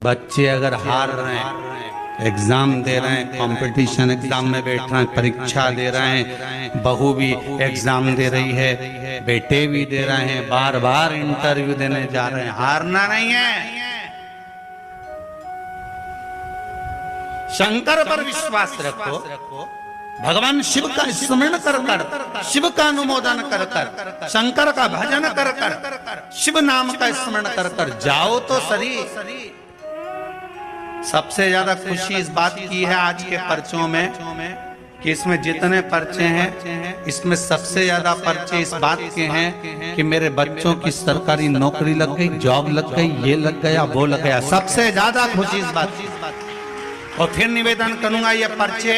बच्चे अगर हार रहे हैं, एग्जाम दे रहे हैं, कंपटीशन एग्जाम में बैठ रहे हैं, परीक्षा दे रहे हैं, बहू भी एग्जाम दे रही है, बेटे भी दे रहे हैं, बार बार इंटरव्यू देने जा रहे हैं, हारना नहीं है। शंकर पर विश्वास रखो, भगवान शिव का स्मरण कर कर, शिव का अनुमोदन कर कर, शंकर का भजन कर कर, शिव नाम का स्मरण कर कर जाओ तो सही। सबसे ज्यादा खुशी इस बात की है आज के पर्चों में कि इसमें जितने पर्चे हैं, इसमें सबसे ज्यादा पर्चे इस बात के हैं कि मेरे बच्चों की सरकारी नौकरी लग गई, जॉब लग गई, ये लग गया, वो लग गया। सबसे ज्यादा खुशी इस बात की। और फिर निवेदन करूंगा, ये पर्चे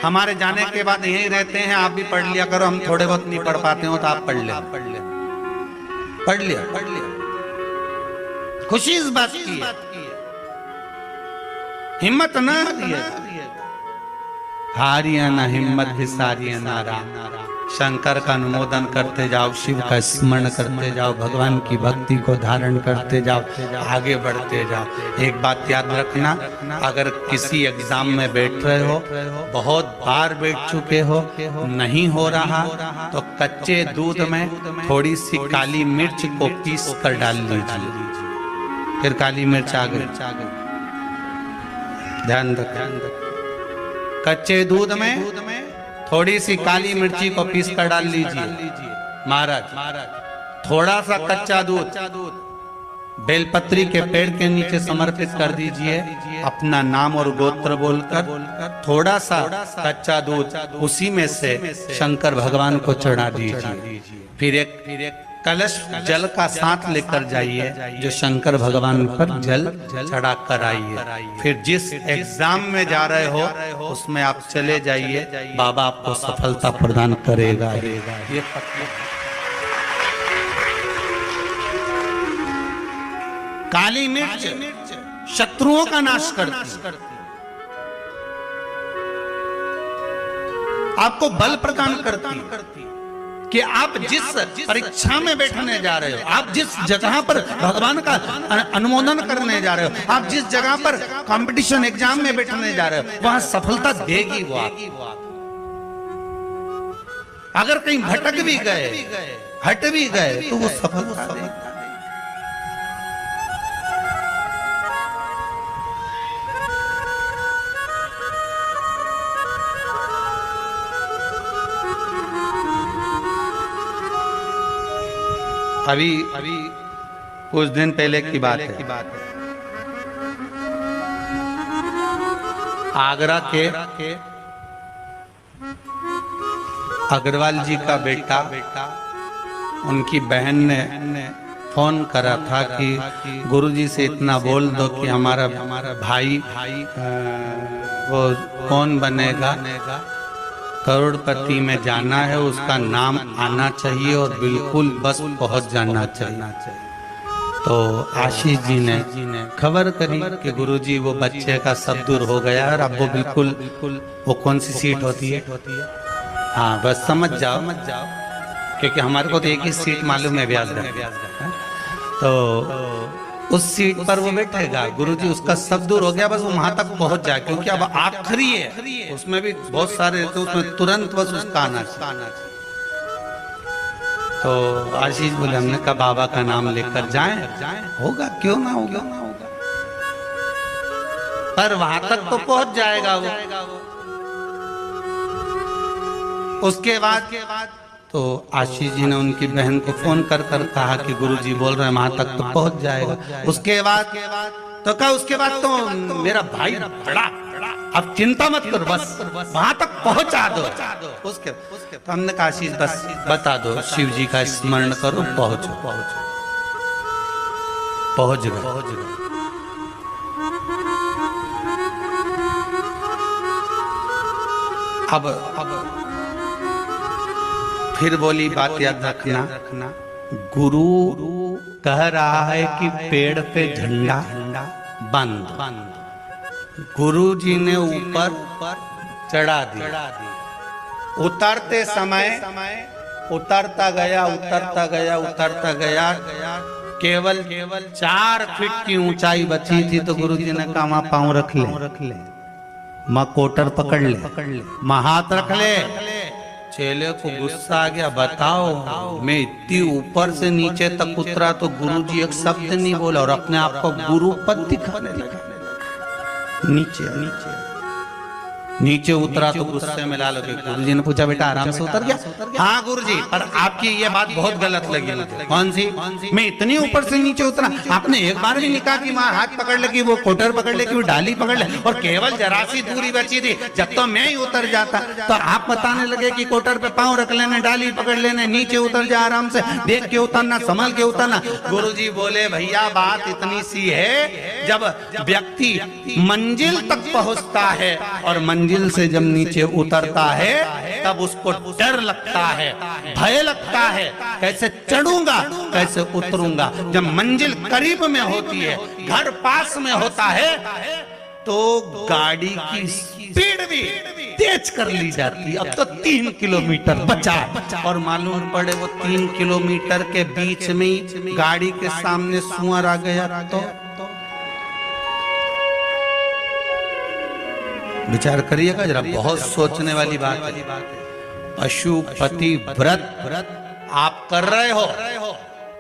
हमारे जाने के बाद यहीं रहते हैं, आप भी पढ़ लिया करो। हम थोड़े बहुत नहीं पढ़ पाते हो तो आप पढ़ लिया। खुशी इस बात की है, हिम्मत ना दिए, हारिया ना हिम्मत भी सारिया नारा। शंकर का अनुमोदन करते जाओ, शिव का स्मरण करते जाओ, भगवान की भक्ति को धारण करते जाओ, आगे बढ़ते जाओ। एक बात याद रखना, अगर किसी एग्जाम में बैठ रहे हो, बहुत बार बैठ चुके हो, नहीं हो रहा, तो कच्चे दूध में थोड़ी सी काली मिर्च को पीस कर डाल लीजिए। फिर काली मिर्च आ गई, ध्यान रखना, कच्चे दूध में थोड़ी सी काली मिर्ची को पीस कर डाल लीजिए। महाराज थोड़ा सा कच्चा दूध बेलपत्री के पेड़ के नीचे समर्पित कर दीजिए, अपना नाम और गोत्र बोलकर थोड़ा सा कच्चा दूध उसी में से शंकर भगवान को चढ़ा दीजिए। फिर एक कलश जल का साथ लेकर जाइए, जो शंकर भगवान पर जल चढ़ा कर आइए। फिर जिस एग्जाम में जा रहे हो उसमें आप चले जाइए, बाबा आपको सफलता प्रदान करेगा। ये काली मिर्च शत्रुओं का नाश करती, आपको बल प्रदान करती कि आप जिस परीक्षा में बैठने जा रहे हो, आप जिस जगह पर भगवान का अनुमोदन करने जा रहे हो, आप जिस जगह पर कंपटीशन एग्जाम में बैठने जा रहे हो, वहां सफलता देगी वो आपको। अगर कहीं भटक भी गए, हट भी गए, तो वो सफलता देगी। अभी कुछ दिन पहले की बात है, आगरा के अग्रवाल जी का बेटा, उनकी बहन ने फोन करा था कि गुरुजी से इतना बोल दो कि हमारा भाई वो कौन बनेगा, करोड़पति में जाना है, उसका नाम आना चाहिए और बिल्कुल बस पहुंच जाना चाहिए। तो आशीष जी ने खबर करी कि गुरुजी वो बच्चे का सब दूर हो गया और अब वो बिल्कुल, वो कौन सी सीट होती है, हाँ बस समझ जाओ, क्योंकि हमारे को तो एक ही सीट मालूम है, ब्याज। तो उस सीट पर वो बैठेगा, गुरुजी उसका सब दूर हो गया, बस वो वहां तक पहुंच जाए, क्योंकि अब आखिरी है, उसमें भी बहुत सारे, तो उसमें तुरंत बस उसका आना चाहिए। तो आशीष बोले, हमने कहा बाबा का नाम लेकर जाएं, होगा, क्यों ना होगा, पर वहां तक तो पहुंच जाएगा वो। उसके बाद तो आशीष जी ने उनकी बहन को फोन कर कर कहा कि गुरुजी बोल रहे हैं वहां तक तो पहुंच जाएगा। उसके बाद तो कहा, उसके बाद तो मेरा भाई बड़ा, अब चिंता मत करो, बस वहां तक पहुंचा दो। उसके तो हमने कहा, आशीष बस बता दो, शिव जी का स्मरण करो, पहुंच गए। अब फिर बोली बात याद रखना, गुरु कह रहा है कि पेड़ पे झंडा बंद, गुरु जी ने ऊपर चढ़ा दिया। उतरते समय उतरता गया, केवल 4 फीट की ऊंचाई बची थी तो गुरुजी ने कहा मां पांव रख ले, मां कोटर पकड़ ले, मां हाथ रख ले। चेले को गुस्सा आ गया, बताओ मैं इतनी ऊपर से नीचे तक उतरा तो गुरुजी एक शब्द नहीं बोला और अपने आप को गुरु पद दिखाने लगा। नीचे उतरा तो गुस्से में ला लगे। गुरुजी ने पूछा बेटा आराम से उतर गया? हाँ गुरुजी, पर आपकी ये बात बहुत गलत लगी मुझे। कौन सी? मैं इतनी ऊपर से नीचे उतरा, आपने एक बार भी नहीं कहा कि माँ हाथ पकड़ ले, कि वो कोटर पकड़ ले, कि वो डाली पकड़ ले, और केवल जरा सी दूरी बची थी। जब तो मैं ही उतर जाता तो आप बताने लगे कि कोटर पे पाँव रख लेना, डाली पकड़ लेना, नीचे उतर जा आराम से, देख के उतरना, संभल के उतरना। गुरुजी बोले भैया बात इतनी सी है, जब व्यक्ति मंजिल तक पहुंचता है और मंजिल से जब नीचे उतरता है तब उसको डर लगता है, भय लगता है, कैसे चढ़ूंगा, कैसे उतरूंगा। जब मंजिल करीब में होती है, घर पास में होता है, तो गाड़ी की स्पीड भी तेज कर ली जाती है। अब तो 3 किलोमीटर बचा और मालूम पड़े वो 3 किलोमीटर के बीच में गाड़ी के सामने सुअर आ गया तो विचार करिएगा जरा, बहुत सोचने वाली बात है। पशुपति व्रत आप कर रहे हो,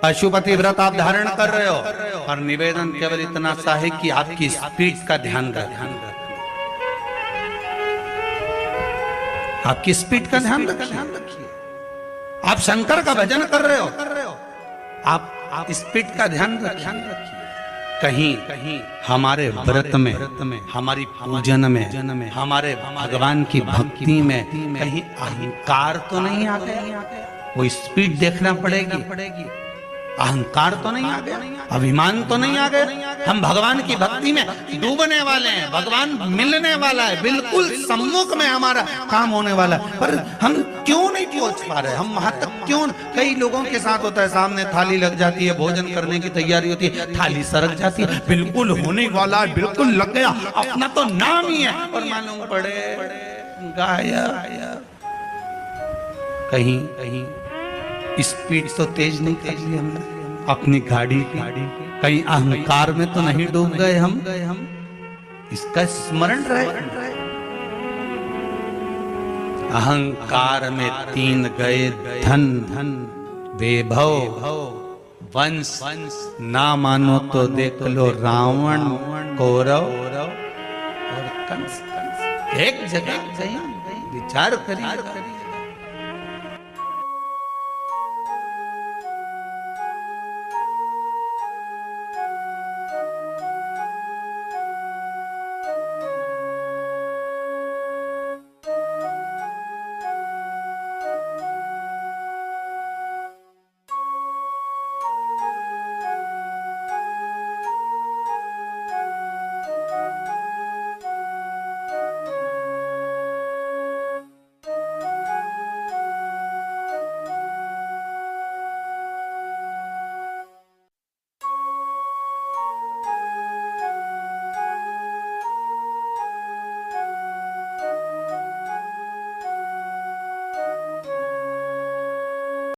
पशुपति व्रत आप धारण कर रहे हो, और निवेदन केवल इतना सा है कि आपकी स्पीड का ध्यान रखें, आपकी स्पीड का ध्यान रखिए। आप शंकर का भजन कर रहे हो, आप स्पीड का ध्यान रखिए। कहीं हमारे व्रत में, हमारी पूजन में, हमारे भगवान की भक्ति में कहीं अहंकार तो नहीं आ गया? वो स्पीड देखना पड़ेगी। अहंकार तो नहीं आ गया, अभिमान तो नहीं आ गया? हम भगवान की भक्ति में डूबने वाले हैं, भगवान मिलने वाला है, बिल्कुल सम्मुख में हमारा काम होने वाला है, पर हम क्यों नहीं पहुंच पा रहे? हम वहां तक क्यों? कई लोगों के साथ होता है, सामने थाली लग जाती है, भोजन करने की तैयारी होती है, थाली सरक जाती है, बिल्कुल होने वाला है, बिल्कुल लग गया, अपना तो नाम ही है, और मालूम पड़े गायब। कहीं स्पीड तो तेज नहीं कर ली हमने अपनी गाड़ी की, कहीं अहंकार में तो नहीं डूब गए हम? इसका स्मरण रहे। अहंकार में 3 गए धन, वैभव, वंश, ना मानो तो देख लो रावण, कौरव और कंस। एक जगह विचार करिए।